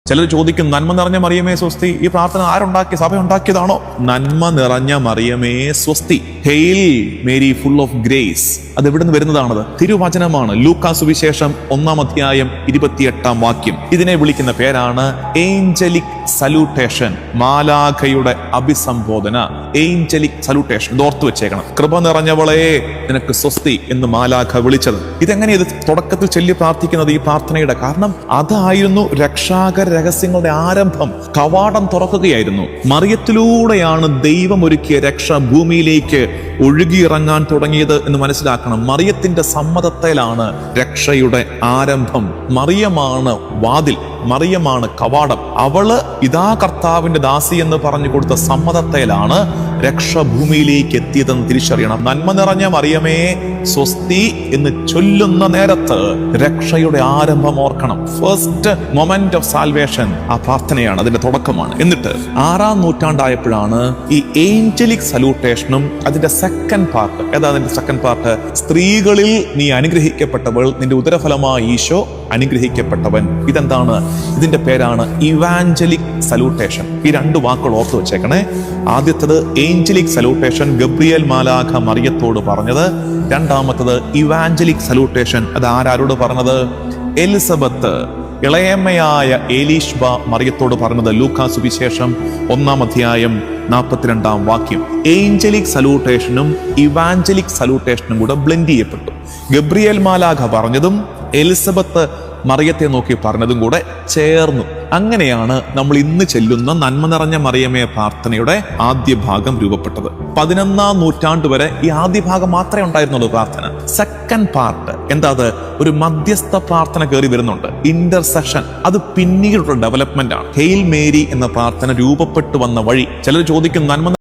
ചിലർ ചോദിക്കും, നന്മ നിറഞ്ഞ മറിയമേ സ്വസ്തി, ഈ പ്രാർത്ഥന ആരുണ്ടാക്കി? സഭ ഉണ്ടാക്കിയതാണോ? നന്മ നിറഞ്ഞ മറിയമേ സ്വസ്തി, hail Mary full of grace, അത് എവിടുന്ന് വരുന്നതാണത്? തിരുവചനമാണ്. ലൂക്കാ സുവിശേഷം 1-ാം അധ്യായം 28-ാം വാക്യം. ഇതിനെ വിളിക്കുന്ന പേരാണ് ഏഞ്ചലിക് സല്യൂട്ടേഷൻ, മാലാഖയുടെ അഭിസംബോധന. ഏഞ്ചലിക് സല്യൂട്ടേഷൻ, ഇത് ഓർത്തു വെച്ചേക്കണം. കൃപ നിറഞ്ഞവളെ നിനക്ക് സ്വസ്തി എന്ന് മാലാഖ വിളിച്ചത്. ഇതെങ്ങനെ ഇത് തുടക്കത്തിൽ ചൊല്ലി പ്രാർത്ഥിക്കുന്നത്? ഈ പ്രാർത്ഥനയുടെ കാരണം അതായിരുന്നു രക്ഷാകര രഹസ്യങ്ങളുടെ ആരംഭം. കവാടം തുറക്കുകയായിരുന്നു. മറിയത്തിലൂടെയാണ് ദൈവം ഒരുക്കിയ രക്ഷ ഭൂമിയിലേക്ക് ഒഴുകിയിറങ്ങാൻ തുടങ്ങിയത് എന്ന് മനസ്സിലാക്കണം. മറിയത്തിന്റെ സമ്മതത്തിലാണ് രക്ഷയുടെ ആരംഭം. മറിയമാണ് വാതിൽ, മറിയമാണ് കവാടം. അവള് ഇതാ കർത്താവിന്റെ ദാസി എന്ന് പറഞ്ഞു കൊടുത്ത സമ്മതത്തിലാണ് രക്ഷ ഭൂമിയിലേക്ക് എത്തിയതെന്ന് തിരിച്ചറിയണം. നന്മ നിറഞ്ഞ മറിയമേ സ്വസ്തി എന്ന് ചൊല്ലുന്ന നേരത്ത് രക്ഷയുടെ ആരംഭം ഓർക്കണം. ഫസ്റ്റ് മൊമെന്റ് ഓഫ് സാൽവേഷൻ ആ പ്രാർത്ഥനയാണ്, അതിന്റെ തുടക്കമാണ്. എന്നിട്ട് 6-ാം നൂറ്റാണ്ടായപ്പോഴാണ് ഈ ഏഞ്ചലിക് സല്യൂട്ടേഷനും അതിന്റെ സെക്കൻഡ് പാർട്ട്. ഏതാ അതിന്റെ സെക്കൻഡ് പാർട്ട്? സ്ത്രീകളിൽ നീ അനുഗ്രഹിക്കപ്പെട്ടവൾ, നിന്റെ ഉദരഫലമായ ഈശോ അനുഗ്രഹിക്കപ്പെട്ടവൻ. ഇതെന്താണ്? ഇതിന്റെ പേരാണ് ഇവാഞ്ചലിക് സല്യൂട്ടേഷൻ. ഈ 2 വാക്കുകൾ ഓർത്തു വെച്ചേക്കണേ. ആദ്യത്തത് ഏഞ്ചലിക് സല്യൂട്ടേഷൻ, ഗബ്രിയേൽ മാലാഖ മറിയത്തോട് പറഞ്ഞത്. രണ്ടാമത്തത് ഇവാഞ്ചലിക് സല്യൂട്ടേഷൻ, അത് ആരോട് പറഞ്ഞത്? എലിസബത്ത്, ഇളയമ്മയായ ഏലീഷ്ബ മറിയത്തോട് പറഞ്ഞത്. ലൂക്കാ സുവിശേഷം 1-ാം അധ്യായം 42-ാം വാക്യം. ഏഞ്ചലിക് സല്യൂട്ടേഷനും ഇവാഞ്ചലിക് സല്യൂട്ടേഷനും കൂടെ ബ്ലെൻഡ് ചെയ്യപ്പെട്ടു. ഗബ്രിയേൽ മാലാഖ പറഞ്ഞതും എലിസബത്ത് മറിയത്തെ നോക്കി പറഞ്ഞതും കൂടെ ചേർന്നു. അങ്ങനെയാണ് നമ്മൾ ഇന്ന് ചെല്ലുന്ന നന്മ നിറഞ്ഞ മറിയമേ പ്രാർത്ഥനയുടെ ആദ്യ ഭാഗം രൂപപ്പെട്ടത്. 11-ാം നൂറ്റാണ്ട് വരെ ഈ ആദ്യ ഭാഗം മാത്രമേ ഉണ്ടായിരുന്നുള്ളൂ പ്രാർത്ഥന. സെക്കൻഡ് പാർട്ട് എന്താ? അത് ഒരു മധ്യസ്ഥ പ്രാർത്ഥന കയറി വരുന്നുണ്ട്, ഇന്റർസെഷൻ. അത് പിന്നീടുള്ള ഡെവലപ്മെന്റ് ആണ്. ഹെയിൽ മേരി എന്ന പ്രാർത്ഥന രൂപപ്പെട്ടു വന്ന വഴി. ചിലർ ചോദിക്കും, നന്മ